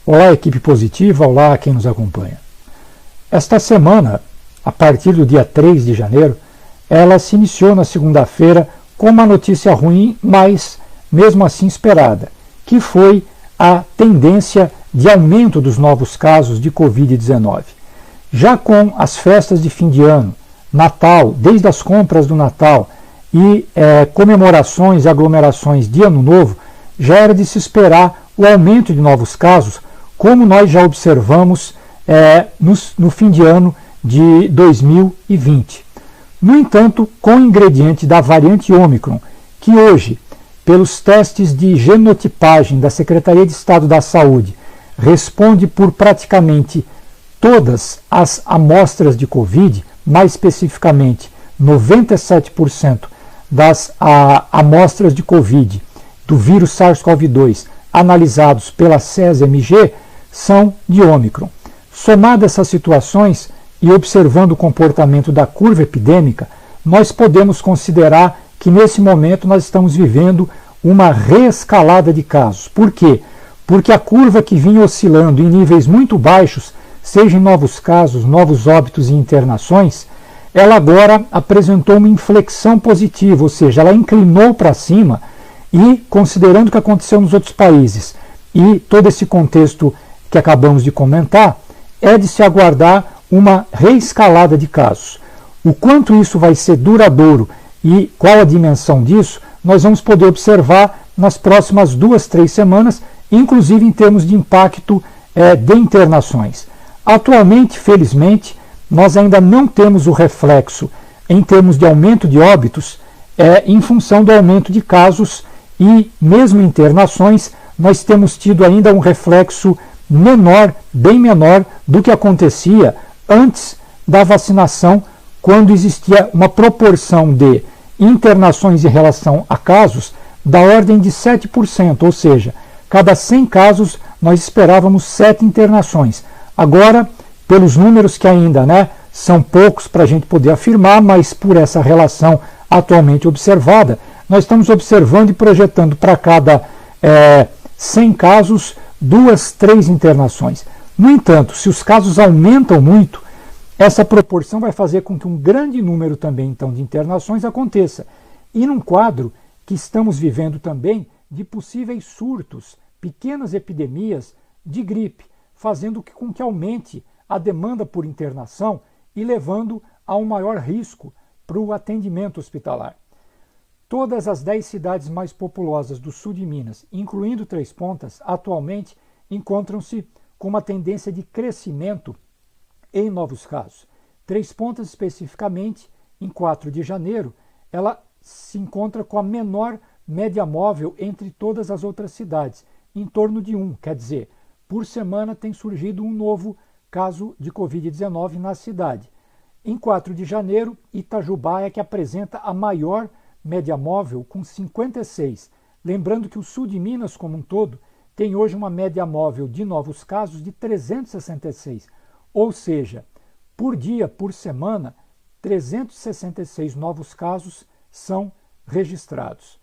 Olá, equipe positiva, olá quem nos acompanha. Esta semana, a partir do dia 3 de janeiro, ela se iniciou na segunda-feira com uma notícia ruim, mas mesmo assim esperada, que foi a tendência de aumento dos novos casos de Covid-19. Já com as festas de fim de ano, Natal, desde as compras do Natal e comemorações e aglomerações de Ano Novo, já era de se esperar o aumento de novos casos, como nós já observamos no fim de ano de 2020. No entanto, com o ingrediente da variante Ômicron, que hoje, pelos testes de genotipagem da Secretaria de Estado da Saúde, responde por praticamente todas as amostras de Covid, mais especificamente 97% das amostras de Covid do vírus SARS-CoV-2 analisados pela CES-MG são de Ômicron. Somadas essas situações e observando o comportamento da curva epidêmica, nós podemos considerar que nesse momento nós estamos vivendo uma reescalada de casos. Por quê? Porque a curva que vinha oscilando em níveis muito baixos, seja em novos casos, novos óbitos e internações, ela agora apresentou uma inflexão positiva, ou seja, ela inclinou para cima e, considerando o que aconteceu nos outros países e todo esse contexto que acabamos de comentar, é de se aguardar uma reescalada de casos. O quanto isso vai ser duradouro e qual a dimensão disso, nós vamos poder observar nas próximas 2-3 semanas, inclusive em termos de impacto de internações. Atualmente, felizmente, nós ainda não temos o reflexo em termos de aumento de óbitos em função do aumento de casos e mesmo internações, nós temos tido ainda um reflexo menor, bem menor do que acontecia antes da vacinação, quando existia uma proporção de internações em relação a casos da ordem de 7%, ou seja, cada 100 casos nós esperávamos 7 internações. Agora, pelos números que ainda são poucos para a gente poder afirmar, mas por essa relação atualmente observada, nós estamos observando e projetando para cada 100 casos 2-3 internações. No entanto, se os casos aumentam muito, essa proporção vai fazer com que um grande número também então de internações aconteça. E num quadro que estamos vivendo também de possíveis surtos, pequenas epidemias de gripe, fazendo com que aumente a demanda por internação e levando a um maior risco para o atendimento hospitalar. Todas as 10 cidades mais populosas do sul de Minas, incluindo Três Pontas, atualmente encontram-se com uma tendência de crescimento em novos casos. Três Pontas, especificamente, em 4 de janeiro, ela se encontra com a menor média móvel entre todas as outras cidades, em torno de 1, quer dizer, por semana tem surgido um novo caso de Covid-19 na cidade. Em 4 de janeiro, Itajubá é que apresenta a maior média móvel, com 56. Lembrando que o sul de Minas, como um todo, tem hoje uma média móvel de novos casos de 366. Ou seja, por dia, por semana, 366 novos casos são registrados.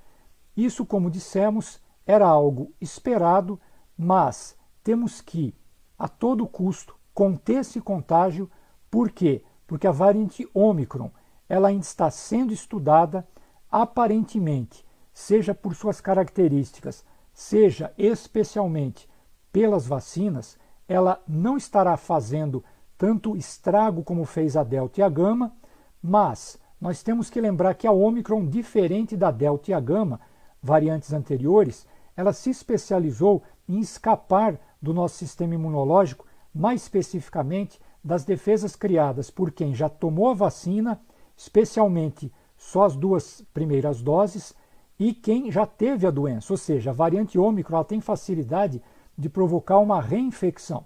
Isso, como dissemos, era algo esperado, mas temos que, a todo custo, conter esse contágio. Por quê? Porque a variante Ômicron ela ainda está sendo estudada, aparentemente, seja por suas características, seja especialmente pelas vacinas, ela não estará fazendo tanto estrago como fez a Delta e a Gama, mas nós temos que lembrar que a Ômicron, diferente da Delta e a Gama, variantes anteriores, ela se especializou em escapar do nosso sistema imunológico, mais especificamente das defesas criadas por quem já tomou a vacina, especialmente só as 2 primeiras doses, e quem já teve a doença, ou seja, a variante Ômicron ela tem facilidade de provocar uma reinfecção.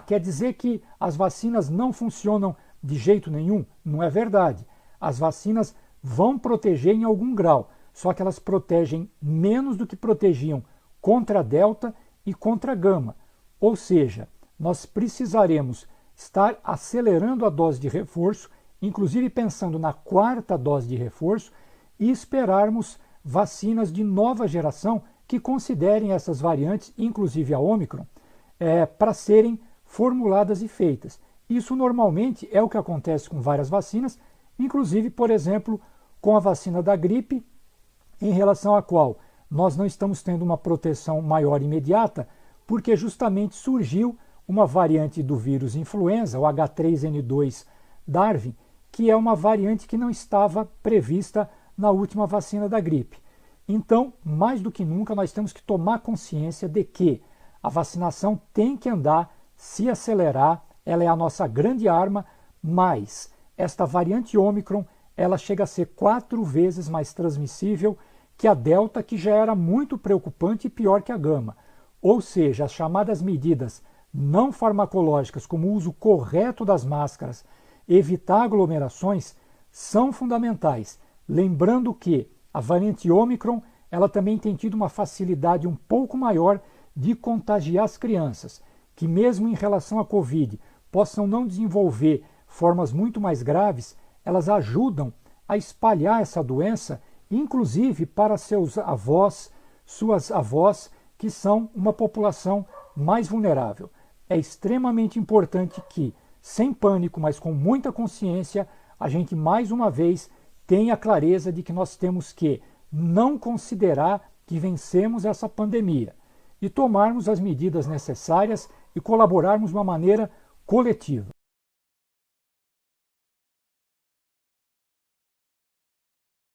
Quer dizer que as vacinas não funcionam de jeito nenhum? Não é verdade. As vacinas vão proteger em algum grau, só que elas protegem menos do que protegiam contra a Delta e contra a Gama. Ou seja, nós precisaremos estar acelerando a dose de reforço, inclusive pensando na 4ª dose de reforço, e esperarmos vacinas de nova geração que considerem essas variantes, inclusive a Ômicron, para serem formuladas e feitas. Isso normalmente é o que acontece com várias vacinas, inclusive, por exemplo, com a vacina da gripe, em relação à qual nós não estamos tendo uma proteção maior imediata, porque justamente surgiu uma variante do vírus influenza, o H3N2 Darwin, que é uma variante que não estava prevista na última vacina da gripe. Então, mais do que nunca, nós temos que tomar consciência de que a vacinação tem que andar, se acelerar, ela é a nossa grande arma, mas esta variante Ômicron, ela chega a ser 4 vezes mais transmissível que a Delta, que já era muito preocupante e pior que a Gama. Ou seja, as chamadas medidas não farmacológicas, como o uso correto das máscaras, evitar aglomerações, são fundamentais. Lembrando que a variante Ômicron, ela também tem tido uma facilidade um pouco maior de contagiar as crianças, que mesmo em relação à Covid possam não desenvolver formas muito mais graves, elas ajudam a espalhar essa doença, inclusive para seus avós, suas avós, que são uma população mais vulnerável. É extremamente importante que, sem pânico, mas com muita consciência, a gente mais uma vez tenha clareza de que nós temos que não considerar que vencemos essa pandemia e tomarmos as medidas necessárias e colaborarmos de uma maneira coletiva.